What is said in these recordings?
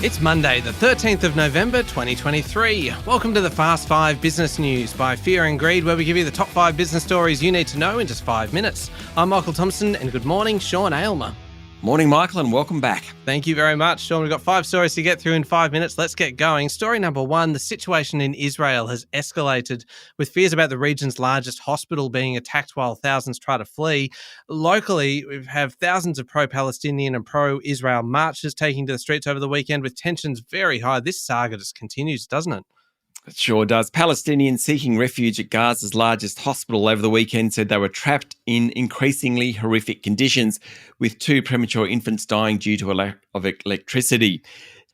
It's Monday, the 13th of November, 2023. Welcome to the Fast 5 Business News by Fear and Greed, where we give you the top 5 business stories you need to know in just 5 minutes. I'm Michael Thompson, and good morning, Sean Aylmer. Morning, Michael, and welcome back. Thank you very much, Sean. We've got 5 stories to get through in 5 minutes. Let's get going. Story number 1, the situation in Israel has escalated with fears about the region's largest hospital being attacked while thousands try to flee. Locally, we have thousands of pro-Palestinian and pro-Israel marchers taking to the streets over the weekend with tensions very high. This saga just continues, doesn't it? It sure does. Palestinians seeking refuge at Gaza's largest hospital over the weekend said they were trapped in increasingly horrific conditions, with 2 premature infants dying due to a lack of electricity.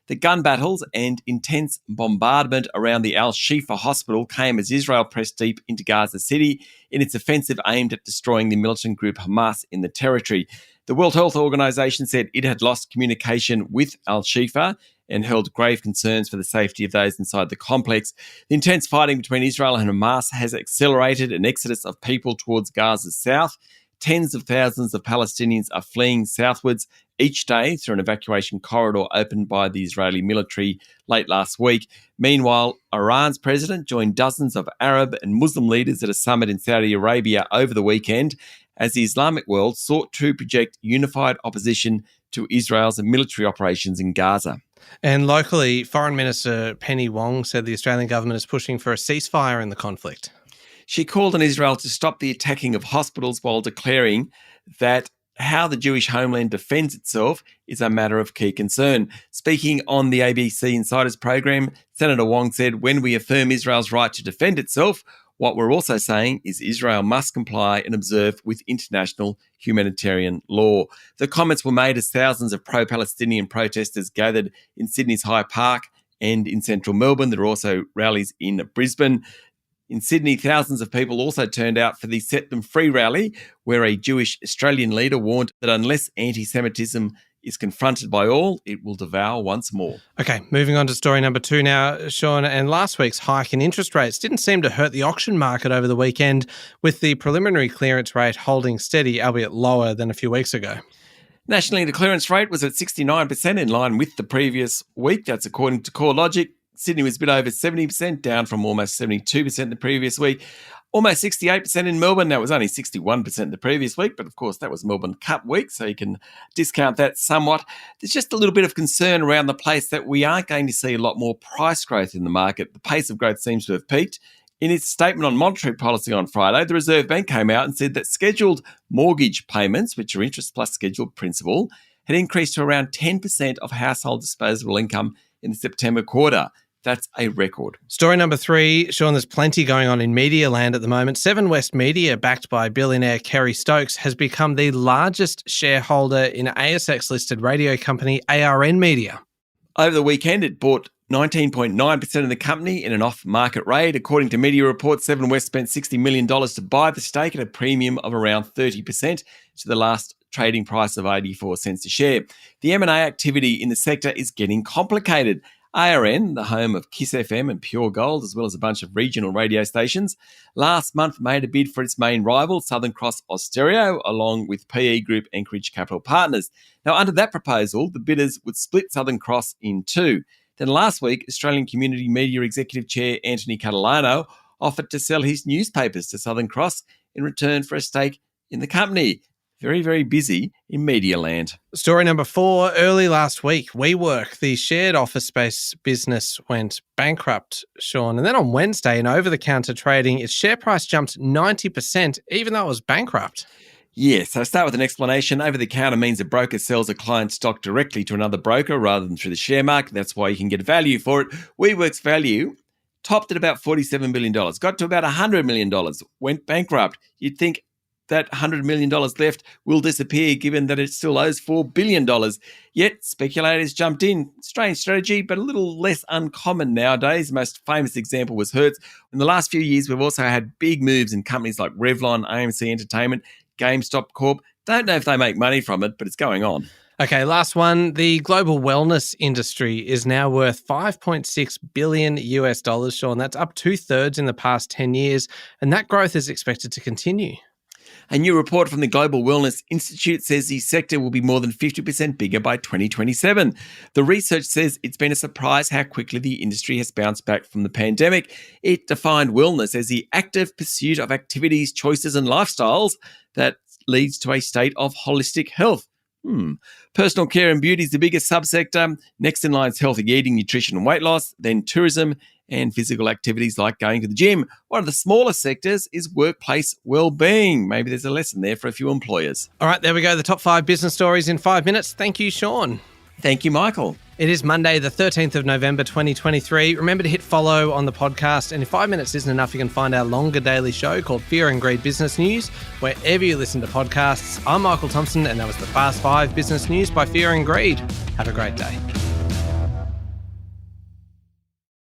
The gun battles and intense bombardment around the Al-Shifa hospital came as Israel pressed deep into Gaza City in its offensive aimed at destroying the militant group Hamas in the territory. The World Health Organization said it had lost communication with Al-Shifa and held grave concerns for the safety of those inside the complex. The intense fighting between Israel and Hamas has accelerated an exodus of people towards Gaza's south. Tens of thousands of Palestinians are fleeing southwards each day through an evacuation corridor opened by the Israeli military late last week. Meanwhile, Iran's president joined dozens of Arab and Muslim leaders at a summit in Saudi Arabia over the weekend as the Islamic world sought to project unified opposition to Israel's military operations in Gaza. And locally, Foreign Minister Penny Wong said the Australian government is pushing for a ceasefire in the conflict. She called on Israel to stop the attacking of hospitals while declaring that how the Jewish homeland defends itself is a matter of key concern. Speaking on the ABC Insiders program, Senator Wong said, "When we affirm Israel's right to defend itself, what we're also saying is Israel must comply and observe with international humanitarian law." The comments were made as thousands of pro-Palestinian protesters gathered in Sydney's Hyde Park and in central Melbourne. There are also rallies in Brisbane. In Sydney, thousands of people also turned out for the Set Them Free rally, where a Jewish Australian leader warned that unless anti-Semitism is confronted by all, it will devour once more. Okay, moving on to story number 2 now, Sean. And last week's hike in interest rates didn't seem to hurt the auction market over the weekend, with the preliminary clearance rate holding steady, albeit lower than a few weeks ago. Nationally, the clearance rate was at 69%, in line with the previous week. That's according to CoreLogic. Sydney was a bit over 70%, down from almost 72% the previous week. Almost 68% in Melbourne. That was only 61% the previous week, but of course that was Melbourne Cup week, so you can discount that somewhat. There's just a little bit of concern around the place that we aren't going to see a lot more price growth in the market. The pace of growth seems to have peaked. In its statement on monetary policy on Friday, the Reserve Bank came out and said that scheduled mortgage payments, which are interest plus scheduled principal, had increased to around 10% of household disposable income in the September quarter. That's a record. Story number 3, Sean, there's plenty going on in Medialand at the moment. 7 West Media, backed by billionaire Kerry Stokes, has become the largest shareholder in ASX-listed radio company ARN Media. Over the weekend, it bought 19.9% of the company in an off-market raid. According to media reports, 7 West spent $60 million to buy the stake at a premium of around 30% to the last trading price of 84 cents a share. The M&A activity in the sector is getting complicated. ARN, the home of Kiss FM and Pure Gold, as well as a bunch of regional radio stations, last month made a bid for its main rival, Southern Cross Austereo, along with PE group Anchorage Capital Partners. Now, under that proposal, the bidders would split Southern Cross in 2. Then last week, Australian Community Media Executive Chair Anthony Catalano offered to sell his newspapers to Southern Cross in return for a stake in the company. Very, very busy in Medialand. Story number 4, early last week, WeWork, the shared office space business, went bankrupt, Sean. And then on Wednesday, in over-the-counter trading, its share price jumped 90%, even though it was bankrupt. Yes, so start with an explanation. Over-the-counter means a broker sells a client's stock directly to another broker rather than through the share market. That's why you can get value for it. WeWork's value topped at about $47 billion, got to about $100 million, went bankrupt. You'd think that $100 million left will disappear given that it still owes $4 billion. Yet speculators jumped in. Strange strategy, but a little less uncommon nowadays. The most famous example was Hertz. In the last few years, we've also had big moves in companies like Revlon, AMC Entertainment, GameStop Corp. Don't know if they make money from it, but it's going on. Okay, last one. The global wellness industry is now worth $5.6 billion Sean. That's up 2/3 in the past 10 years, and that growth is expected to continue. A new report from the Global Wellness Institute says the sector will be more than 50% bigger by 2027. The research says it's been a surprise how quickly the industry has bounced back from the pandemic. It defined wellness as the active pursuit of activities, choices and lifestyles that leads to a state of holistic health. Personal care and beauty is the biggest subsector. Next in line is healthy eating, nutrition and weight loss, then tourism and physical activities like going to the gym. One of the smaller sectors is workplace well-being. Maybe there's a lesson there for a few employers. All right, there we go. The top 5 business stories in 5 minutes. Thank you, Sean. Thank you, Michael. It is Monday, the 13th of November, 2023. Remember to hit follow on the podcast. And if 5 minutes isn't enough, you can find our longer daily show called Fear and Greed Business News, wherever you listen to podcasts. I'm Michael Thompson, and that was the Fast 5 Business News by Fear and Greed. Have a great day.